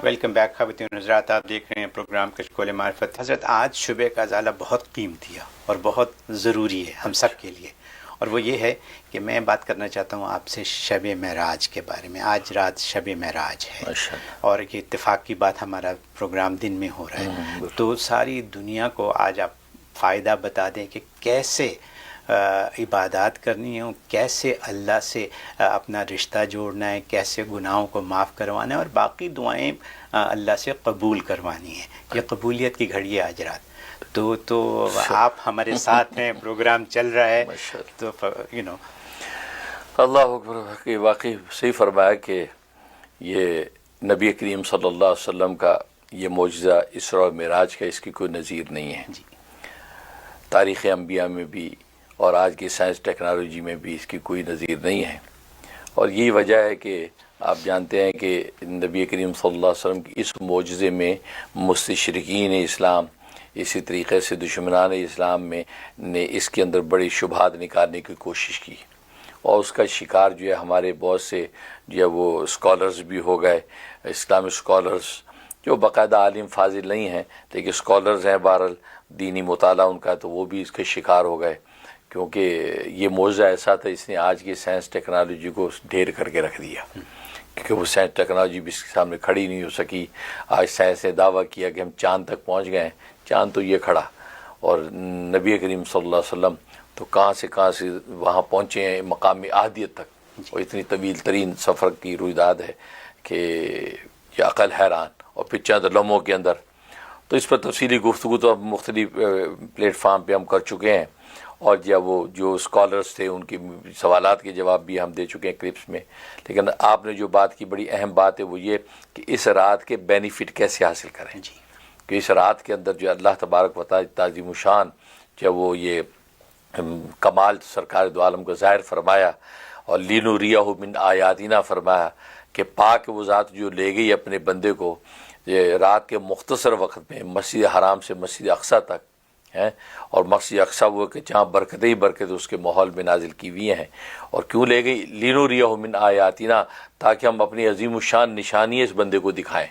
Welcome back خواتین و حضرات، آپ دیکھ رہے ہیں پروگرام کشکول معرفت۔ حضرت آج شبے کا ازالہ بہت قیمتی ہے اور بہت ضروری ہے ہم سب کے لیے، اور وہ یہ ہے کہ میں بات کرنا چاہتا ہوں آپ سے شب معراج کے بارے میں۔ آج رات شب معراج ہے اور یہ اتفاق کی بات، ہمارا پروگرام دن میں ہو رہا ہے، تو ساری دنیا کو آج آپ فائدہ بتا دیں کہ کیسے عبادات کرنی ہے، کیسے اللہ سے اپنا رشتہ جوڑنا ہے، کیسے گناہوں کو معاف کروانا ہے اور باقی دعائیں اللہ سے قبول کروانی ہے۔ یہ قبولیت کی گھڑی ہے آج رات، تو آپ ہمارے ساتھ ہیں، پروگرام چل رہا ہے، تو اللہ اکبر۔ کہ واقعی صحیح فرمایا کہ یہ نبی کریم صلی اللہ علیہ وسلم کا یہ معجزہ اسراء و معراج کا، اس کی کوئی نظیر نہیں ہے۔ تاریخ انبیاء میں بھی اور آج کی سائنس ٹیکنالوجی میں بھی اس کی کوئی نظیر نہیں ہے، اور یہی وجہ ہے کہ آپ جانتے ہیں کہ نبی کریم صلی اللہ علیہ وسلم کی اس معجزے میں مستشرقین اسلام، اسی طریقے سے دشمنان اسلام میں نے اس کے اندر بڑی شبہات نکالنے کی کوشش کی، اور اس کا شکار جو ہے ہمارے بہت سے جو ہے وہ اسکالرز بھی ہو گئے، اسلامک اسکالرز جو باقاعدہ عالم فاضل نہیں ہیں لیکن اسکالرز ہیں، بہرحال دینی مطالعہ ان کا، تو وہ بھی اس کے شکار ہو گئے، کیونکہ یہ معجزہ ایسا تھا اس نے آج کی سائنس ٹیکنالوجی کو ڈھیر کر کے رکھ دیا، کیونکہ وہ سائنس ٹیکنالوجی بھی اس کے سامنے کھڑی نہیں ہو سکی۔ آج سائنس نے دعویٰ کیا کہ ہم چاند تک پہنچ گئے ہیں، چاند تو یہ کھڑا، اور نبی کریم صلی اللہ علیہ وسلم تو کہاں سے وہاں پہنچے ہیں مقام احدیت تک، اور اتنی طویل ترین سفر کی رویداد ہے کہ یہ عقل حیران، اور پھر چند لمحوں کے اندر۔ تو اس پر تفصیلی گفتگو تو اب مختلف پلیٹ فارم پہ ہم کر چکے ہیں، اور وہ جو اسکالرز تھے ان کے سوالات کے جواب بھی ہم دے چکے ہیں کلپس میں، لیکن آپ نے جو بات کی بڑی اہم بات ہے وہ یہ کہ اس رات کے بینیفٹ کیسے حاصل کریں، کہ اس رات کے اندر جو اللہ تبارک و تعالی تعظیم الشان جو وہ یہ کمال سرکار دو عالم کو ظاہر فرمایا، اور لِنُرِيَهُ مِنْ آیاتنا فرمایا کہ پاک وہ ذات جو لے گئی اپنے بندے کو یہ رات کے مختصر وقت میں مسجد حرام سے مسجد اقصیٰ تک ہے، اور مسجد اقصیٰ وہ کہ جہاں برکتیں ہی برکتیں اس کے ماحول میں نازل کی ہوئی ہیں، اور کیوں لے گئی؟ لِنُرِيَهُ مِنْ آیاتنا، تاکہ ہم اپنی عظیم الشان نشانی اس بندے کو دکھائیں۔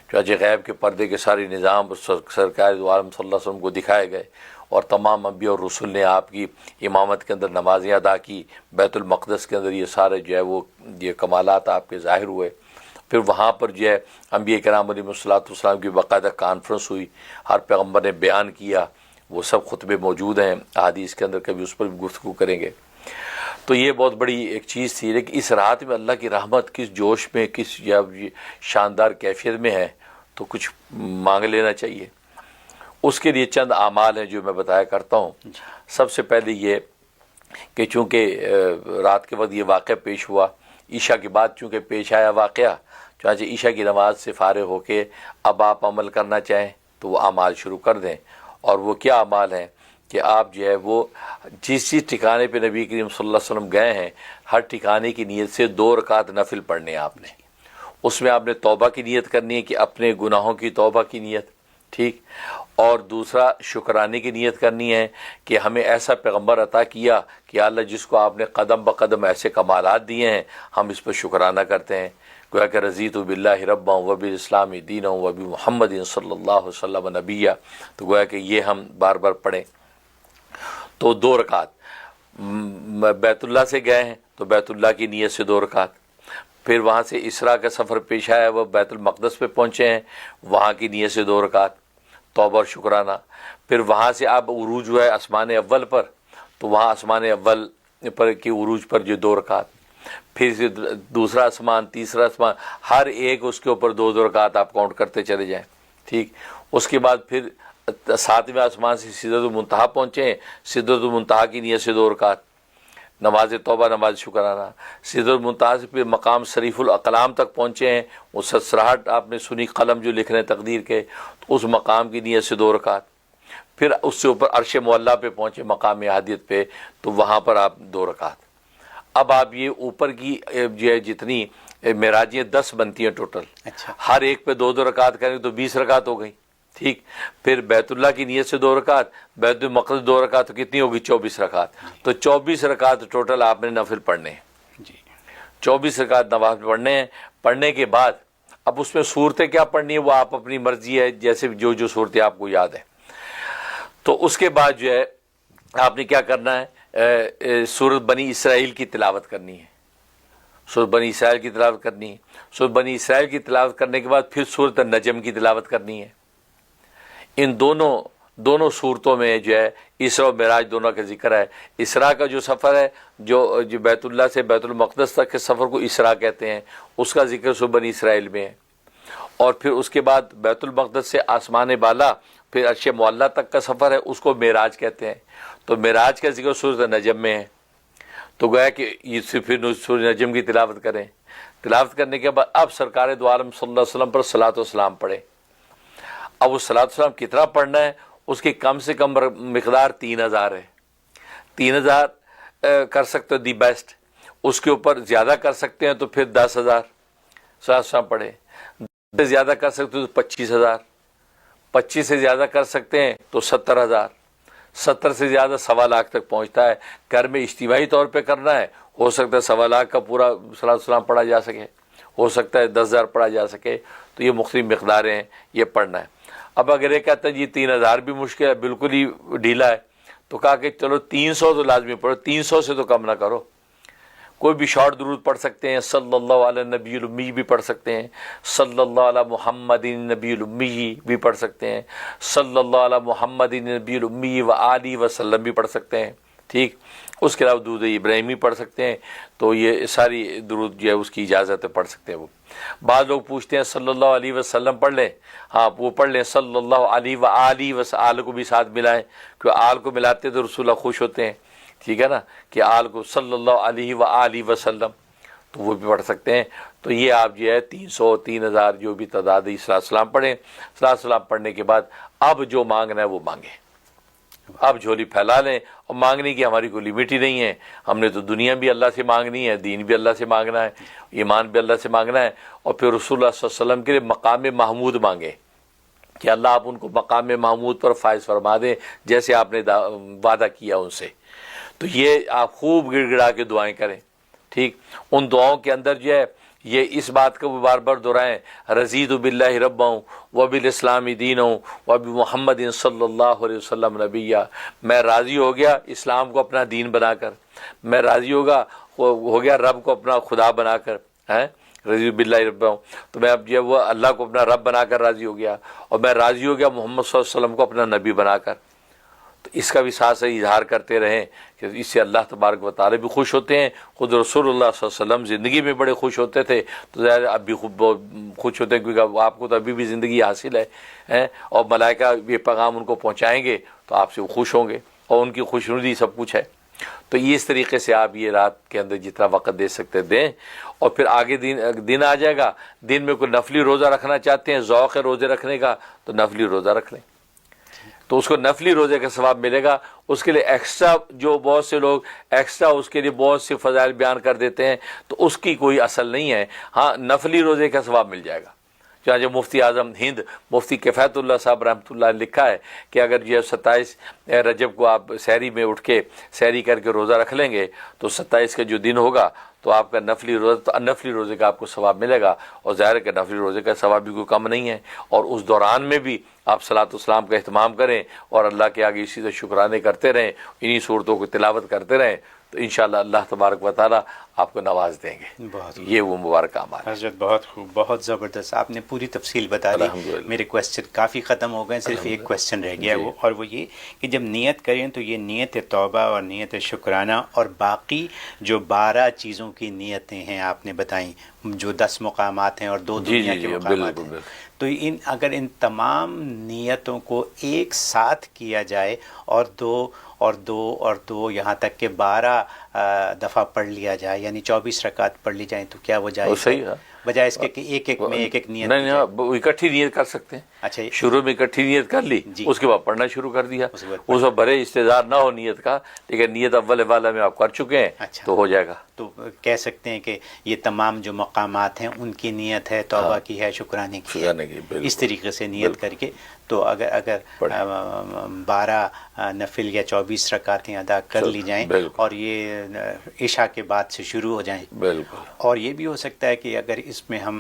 چنانچہ غیب کے پردے کے سارے نظام سرکار دو عالم صلی اللہ علیہ وسلم کو دکھائے گئے، اور تمام انبیاء اور رسول نے آپ کی امامت کے اندر نمازیں ادا کی، بیت المقدس کے اندر یہ سارے جو ہے وہ یہ کمالات آپ کے ظاہر ہوئے۔ پھر وہاں پر جو ہے انبیاء کرام علیہ السلام کی باقاعدہ کانفرنس ہوئی، ہر پیغمبر نے بیان کیا، وہ سب خطبے موجود ہیں احادیث کے اندر، کبھی اس پر بھی گفتگو کریں گے۔ تو یہ بہت بڑی ایک چیز تھی، لیکن اس رات میں اللہ کی رحمت کس جوش میں، کس شاندار کیفیت میں ہے، تو کچھ مانگ لینا چاہیے۔ اس کے لیے چند اعمال ہیں جو میں بتایا کرتا ہوں۔ سب سے پہلے یہ کہ چونکہ رات کے وقت یہ واقعہ پیش ہوا، عشاء کے بعد چونکہ پیش آیا واقعہ، چنانچہ عشاء کی نماز سے فارغ ہو کے اب آپ عمل کرنا چاہیں تو وہ اعمال شروع کر دیں، اور وہ کیا اعمال ہیں کہ آپ جو ہے وہ جس ٹھکانے پہ نبی کریم صلی اللہ علیہ وسلم گئے ہیں، ہر ٹھکانے کی نیت سے 2 رکعت نفل پڑھنے ہیں آپ نے۔ اس میں آپ نے توبہ کی نیت کرنی ہے کہ اپنے گناہوں کی توبہ کی نیت، ٹھیک، اور دوسرا شکرانے کی نیت کرنی ہے کہ ہمیں ایسا پیغمبر عطا کیا کہ اللہ جس کو آپ نے قدم بقدم ایسے کمالات دیے ہیں، ہم اس پر شکرانہ کرتے ہیں۔ گویا کہ رضیت باللہ ربا وبالاسلام دینا وبمحمد صلی اللہ علیہ وسلم نبیہ، تو گویا کہ یہ ہم بار بار پڑھیں۔ تو 2 رکعت بیت اللہ سے گئے ہیں تو بیت اللہ کی نیت سے 2 رکعت، پھر وہاں سے اسراء کا سفر پیش آیا، وہ بیت المقدس پہ پہنچے ہیں، وہاں کی نیت سے 2 رکعت توبہ اور شکرانہ۔ پھر وہاں سے آپ عروج ہوا ہے آسمان اول پر، تو وہاں آسمان اول پر کی عروج پر جو 2 رکعت، پھر سے دوسرا آسمان، تیسرا آسمان، ہر ایک اس کے اوپر 2 رکعت آپ کاؤنٹ کرتے چلے جائیں، ٹھیک۔ اس کے بعد پھر 7ویں آسمان سے سدرۃ المنتہا پہنچے ہیں، سدرۃ المنتہا کی نیت سے 2 رکعت، نماز توبہ نماز شکرانہ۔ سدرۃ المنتہا سے پھر مقام شریف الاقلام تک پہنچے ہیں، وہ سرسراہٹ آپ نے سنی، قلم جو لکھ رہے ہیں تقدیر کے، تو اس مقام کی نیت سے 2 رکعت۔ پھر اس سے اوپر عرش معلیٰ پہ پہنچے مقام احادیت پہ، تو وہاں پر آپ 2 رکعت۔ اب آپ یہ اوپر کی جو ہے جتنی معراجیں 10 بنتی ہیں ٹوٹل، ہر ایک پہ 2 رکعت کریں تو 20 رکعت ہو گئی، ٹھیک۔ پھر بیت اللہ کی نیت سے 2 رکعت، بیت المقدس 2 رکعت، تو کتنی ہوگی؟ 24 رکعت۔ تو 24 رکعت ٹوٹل آپ نے نفل پڑھنے ہیں، 24 رکعت نوافل پڑھنے ہیں۔ پڑھنے کے بعد اب اس میں صورتیں کیا پڑھنی ہے وہ آپ اپنی مرضی ہے، جیسے جو صورتیں آپ کو یاد ہیں. تو اس کے بعد جو ہے آپ نے کیا کرنا ہے، سورۃ بنی اسرائیل کی تلاوت کرنی ہے. سورۃ بنی اسرائیل کی تلاوت کرنی ہے. سورۃ بنی اسرائیل کی تلاوت کرنے کے بعد پھر سورۃ النجم کی تلاوت کرنی ہے. ان دونوں صورتوں میں جو ہے اسراء و معراج دونوں کا ذکر ہے. اسراء کا جو سفر ہے، جو بیت اللہ سے بیت المقدس تک کے سفر کو اسراء کہتے ہیں، اس کا ذکر سورۃ بنی اسرائیل میں ہے. اور پھر اس کے بعد بیت المقدس سے آسمان بالا پھر عرش معلیٰ تک کا سفر ہے، اس کو معراج کہتے ہیں. تو معراج کا ذکر سورۃ النجم میں ہے. تو گویا کہ یہ پھر سورۃ نجم کی تلاوت کریں. تلاوت کرنے کے بعد اب سرکار دو عالم صلی اللہ علیہ وسلم پر صلاۃ و سلام پڑھیں. اب وہ صلاۃ و سلام کتنا پڑھنا ہے، اس کی کم سے کم مقدار 3000 ہے. 3000 کر سکتے ہو دی بیسٹ. اس کے اوپر زیادہ کر سکتے ہیں تو پھر 10,000 صلاۃ و سلام پڑھیں. سے زیادہ کر سکتے ہو تو 25,000. 25 سے زیادہ کر سکتے ہیں تو 70,000. 70 سے زیادہ 1.25 تک پہنچتا ہے. گھر میں اجتماعی طور پہ کرنا ہے، ہو سکتا ہے 1.25 کا پورا صلاۃ السلام پڑھا جا سکے، ہو سکتا ہے 10,000 پڑھا جا سکے. تو یہ مختلف مقداریں ہیں، یہ پڑھنا ہے. اب اگر یہ کہتا ہے جی 3,000 بھی مشکل ہے، بالکل ہی ڈھیلا ہے، تو کہا کہ چلو 300 تو لازمی پڑھو، 300 سے تو کم نہ کرو. کوئی بھی شارٹ درود پڑھ سکتے ہیں، صلی اللہ علیہ نبی الامی بھی پڑھ سکتے ہیں، صلی اللہ علیہ محمد نبی الامی بھی پڑھ سکتے ہیں، صلی اللہ علیہ محمد نبی الامی و آلہ وسلم بھی پڑھ سکتے ہیں. ٹھیک. اس کے علاوہ درود ابراہیمی پڑھ سکتے ہیں. تو یہ ساری درود جو ہے اس کی اجازت ہے، پڑھ سکتے ہیں. وہ بعض لوگ پوچھتے ہیں صلی اللہ علیہ وسلم پڑھ لیں. ہاں وہ پڑھ لیں، صلی اللہ علیہ و آلہ آل کو بھی ساتھ ملائیں، کیونکہ آل کو ملاتے تو رسول اللہ خوش ہوتے ہیں. ٹھیک ہے نا، کہ آل کو صلی اللہ علیہ و آلہ وسلم، تو وہ بھی پڑھ سکتے ہیں. تو یہ آپ جو ہے 300 3,000 جو بھی تعداد ہے صلاۃ السلام پڑھیں. صلاۃ السلام پڑھنے کے بعد اب جو مانگنا ہے وہ مانگیں. اب جھولی پھیلا لیں، اور مانگنے کی ہماری کوئی لمٹ ہی نہیں ہے. ہم نے تو دنیا بھی اللہ سے مانگنی ہے، دین بھی اللہ سے مانگنا ہے، ایمان بھی اللہ سے مانگنا ہے. اور پھر رسول اللہ صلی اللہ علیہ وسلم کے لیے مقام محمود مانگیں کہ اللہ آپ ان کو مقام محمود پر فائز فرما دیں، جیسے آپ نے وعدہ کیا ان سے. تو یہ آپ خوب گڑ گڑا کے دعائیں کریں. ٹھیک. ان دعاؤں کے اندر جو ہے یہ اس بات کو بار بار دہرائیں، رضیت باللہ ربا وبالاسلام دینا وبمحمد صلی اللہ علیہ وسلم نبیہ. میں راضی ہو گیا اسلام کو اپنا دین بنا کر، میں راضی ہو گیا رب کو اپنا خدا بنا کر. رضی باللہ ربا، تو میں اب جو ہے وہ اللہ کو اپنا رب بنا کر راضی ہو گیا، اور میں راضی ہو گیا محمد صلی اللہ علیہ وسلم کو اپنا نبی بنا کر. تو اس کا بھی ساتھ اظہار کرتے رہیں کہ اس سے اللہ تبارک و تعالی بھی خوش ہوتے ہیں. خود رسول اللہ صلی اللہ علیہ وسلم زندگی میں بڑے خوش ہوتے تھے، تو ظاہر اب بھی خوب خوش ہوتے ہیں، کیونکہ آپ کو تو ابھی بھی زندگی حاصل ہے، اور ملائکہ یہ پیغام ان کو پہنچائیں گے تو آپ سے وہ خوش ہوں گے، اور ان کی خوشنودی سب کچھ ہے. تو یہ اس طریقے سے آپ یہ رات کے اندر جتنا وقت دے سکتے دیں. اور پھر آگے دن آ جائے گا، دن میں کوئی نفلی روزہ رکھنا چاہتے ہیں، ذوق ہے روزے رکھنے کا، تو نفلی روزہ رکھ لیں، تو اس کو نفلی روزے کا ثواب ملے گا. اس کے لیے ایکسٹرا جو بہت سے لوگ ایکسٹرا اس کے لیے بہت سے فضائل بیان کر دیتے ہیں، تو اس کی کوئی اصل نہیں ہے. ہاں نفلی روزے کا ثواب مل جائے گا. چنانچہ مفتی اعظم ہند مفتی کفایت اللہ صاحب رحمۃ اللہ نے لکھا ہے کہ اگر یہ 27 رجب کو آپ سحری میں اٹھ کے سحری کر کے روزہ رکھ لیں گے، تو 27 کا جو دن ہوگا تو آپ کا نفلی روزے کا آپ کو ثواب ملے گا. اور ظاہر ہے کہ نفلی روزے کا ثواب بھی کوئی کم نہیں ہے. اور اس دوران میں بھی آپ صلاۃ السلام کا اہتمام کریں، اور اللہ کے آگے اسی سے شکرانے کرتے رہیں، انہی صورتوں کو تلاوت کرتے رہیں، تو انشاءاللہ اللہ تبارک و تعالیٰ آپ کو نواز دیں گے. بہت یہ وہ مبارک اعمال. حضرت بہت خوب، بہت زبردست، آپ نے پوری تفصیل بتا دی. الحمدللہ. میرے کویسچن کافی ختم ہو گئے، صرف ایک کویسچن رہ گیا وہ، اور وہ یہ کہ جب نیت کریں تو یہ نیت توبہ اور نیت شکرانہ اور باقی جو 12 چیزوں کی نیتیں ہیں آپ نے بتائیں، جو 10 مقامات ہیں اور 2 دنیا کے مقامات ہیں، تو اگر ان تمام نیتوں کو ایک ساتھ کیا جائے اور دو یہاں تک کہ 12 دفعہ پڑھ لیا جائے، یعنی 24 رکعت پڑھ لی جائیں، تو کیا وہ جائز صحیح ہے؟ بجائے اس کے کہ ایک میں ایک نیت نہیں، اکٹھی نیت کر سکتے ہیں. اچھا، شروع میں اکٹھی نیت کر لی، جی، اس کے بعد پڑھنا شروع کر دیا. اس کے بعد اس میں بڑے استدار نہ ہو نیت کا، لیکن نیت اول والا میں آپ کر چکے ہیں، اچھا، تو ہو جائے گا. تو کہہ سکتے ہیں کہ یہ تمام جو مقامات ہیں ان کی نیت ہے، توبہ کی ہے، شکرانے کی ہے، اس طریقے سے نیت کر کے تو اگر 12 نفل یا 24 رکعتیں ادا کر لی جائیں اور یہ عشاء کے بعد سے شروع ہو جائیں، اور یہ بھی ہو سکتا ہے کہ اگر اس میں ہم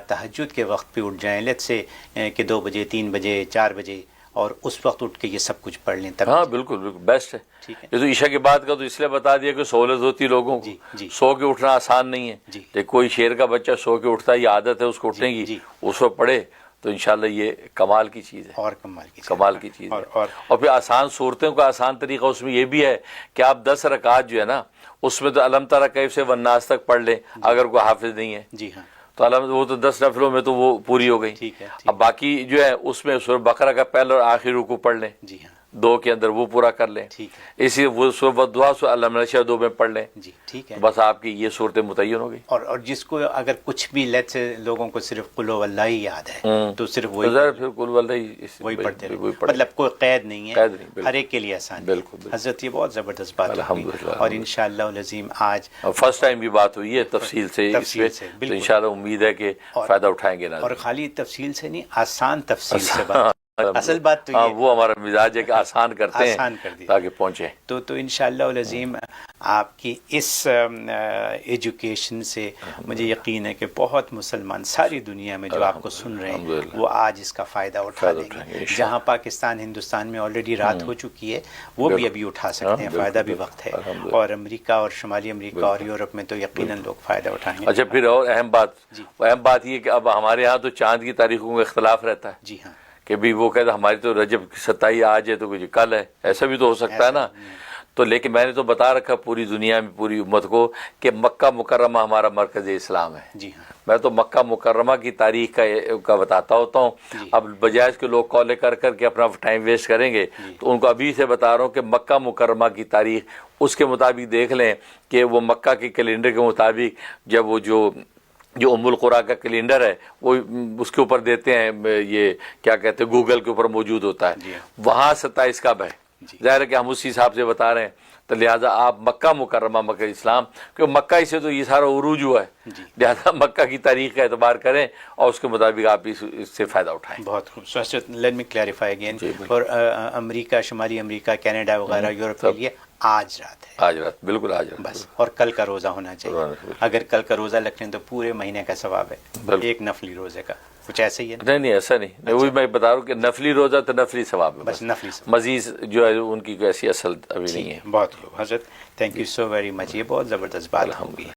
تہجد کے وقت پہ اٹھ جائیں، لیٹ سے کہ 2 بجے 3 بجے 4 بجے، اور اس وقت اٹھ کے یہ سب کچھ پڑھ لیں تب. ہاں بالکل بالکل بیسٹ ہے. یہ تو عشاء کے بعد کا تو اس لیے بتا دیا کہ سہولت ہوتی ہے لوگوں کو. سو کے اٹھنا آسان نہیں ہے، لیکن کوئی شیر کا بچہ سو کے اٹھتا ہے، یہ عادت ہے اس کو اٹھنے کی، اس وقت پڑھے تو انشاءاللہ یہ کمال کی چیز ہے، اور کمال کی چیز ہے. اور پھر آسان صورتوں کا آسان طریقہ اس میں یہ بھی ہے کہ آپ 10 رکعت جو ہے نا اس میں تو علم تری کیف سے والناس تک پڑھ لیں اگر کوئی حافظ نہیں ہے. جی ہاں، تو وہ تو 10 نفلوں میں تو وہ پوری ہو گئی. اب باقی جو ہے اس میں سورہ بقرہ کا پہلا اور آخری رکوع پڑھ لیں، 2 کے اندر وہ پورا کر لیں. اسی وہ سورہ والدعا سورہ الم نشرح 2 میں پڑھ لیں. جی ٹھیک ہے، بس آپ کی یہ صورتیں متعین ہو گئی. اور جس کو اگر کچھ بھی لیٹ سے لوگوں کو صرف قل هو اللہ ہی یاد ہے تو صرف وہی پڑھتے رہے، مطلب کوئی قید نہیں ہے، ہر ایک کے لیے آسان. بالکل حضرت، یہ بہت زبردست بات ہے، اور انشاءاللہ العظیم آج فرسٹ ٹائم بھی بات ہوئی ہے تفصیل سے، تو انشاءاللہ امید ہے کہ فائدہ اٹھائیں گے. اور خالی تفصیل سے نہیں، آسان تفصیل سے بات. اصل بات تو یہ وہ ہمارا مزاج ہے کہ آسان کرتے ہیں تاکہ پہنچے. تو انشاءاللہ العظیم آپ کی اس ایجوکیشن سے مجھے یقین ہے کہ بہت مسلمان ساری دنیا میں جو آپ کو سن رہے ہیں وہ آج اس کا فائدہ اٹھا لیں گے. جہاں پاکستان ہندوستان میں آلریڈی رات ہو چکی ہے، وہ بھی ابھی اٹھا سکتے ہیں، فائدہ بھی وقت ہے. اور امریکہ اور شمالی امریکہ اور یورپ میں تو یقیناً لوگ فائدہ اٹھائیں گے. اچھا، پھر اور اہم بات یہ کہ اب ہمارے ہاں تو چاند کی تاریخوں کا اختلاف رہتا ہے. جی ہاں، کہ بھی وہ کہتے ہماری تو رجب 27 آج ہے تو کچھ کل ہے، ایسا بھی تو ہو سکتا ہے نا. تو لیکن میں نے تو بتا رکھا پوری دنیا میں پوری امت کو کہ مکہ مکرمہ ہمارا مرکز اسلام ہے. جی ہاں، میں تو مکہ مکرمہ کی تاریخ کا بتاتا ہوتا ہوں. اب بجائے کے لوگ کالے کر کے اپنا ٹائم ویسٹ کریں گے تو ان کو ابھی سے بتا رہا ہوں کہ مکہ مکرمہ کی تاریخ اس کے مطابق دیکھ لیں کہ وہ مکہ کے کیلنڈر کے مطابق جب وہ جو ام القریٰ کا کیلنڈر ہے وہ اس کے اوپر دیتے ہیں، یہ کیا کہتے ہیں گوگل کے اوپر موجود ہوتا ہے، وہاں 27 کب ہے. ظاہر ہے کہ ہم اسی حساب سے بتا رہے ہیں. تو لہٰذا آپ مکہ مکرمہ مکہ اسلام، کیونکہ مکہ سے تو یہ سارا عروج ہوا ہے، لہٰذا مکہ کی تاریخ کا اعتبار کریں اور اس کے مطابق آپ اس سے فائدہ اٹھائیں. بہت خوب. Let me clarify again. اور امریکہ، شمالی امریکہ، کینیڈا وغیرہ یورپ کے لیے آج رات ہے. آج رات، بالکل آج رات بس. اور کل کا روزہ ہونا چاہیے. اگر کل کا روزہ رکھ لیں تو پورے مہینے کا ثواب ہے، ایک نفلی روزے کا. کچھ ایسا ہی ہے؟ نہیں ایسا نہیں. وہی میں بتا رہا ہوں کہ نفلی روزہ تو نفلی ثواب ہے، بس نفلی ثواب. مزید جو ہے ان کی ایسی اصل ابھی نہیں ہے. بہت خوب حضرت، thank you so very much. یہ بہت زبردست بات ہوگی.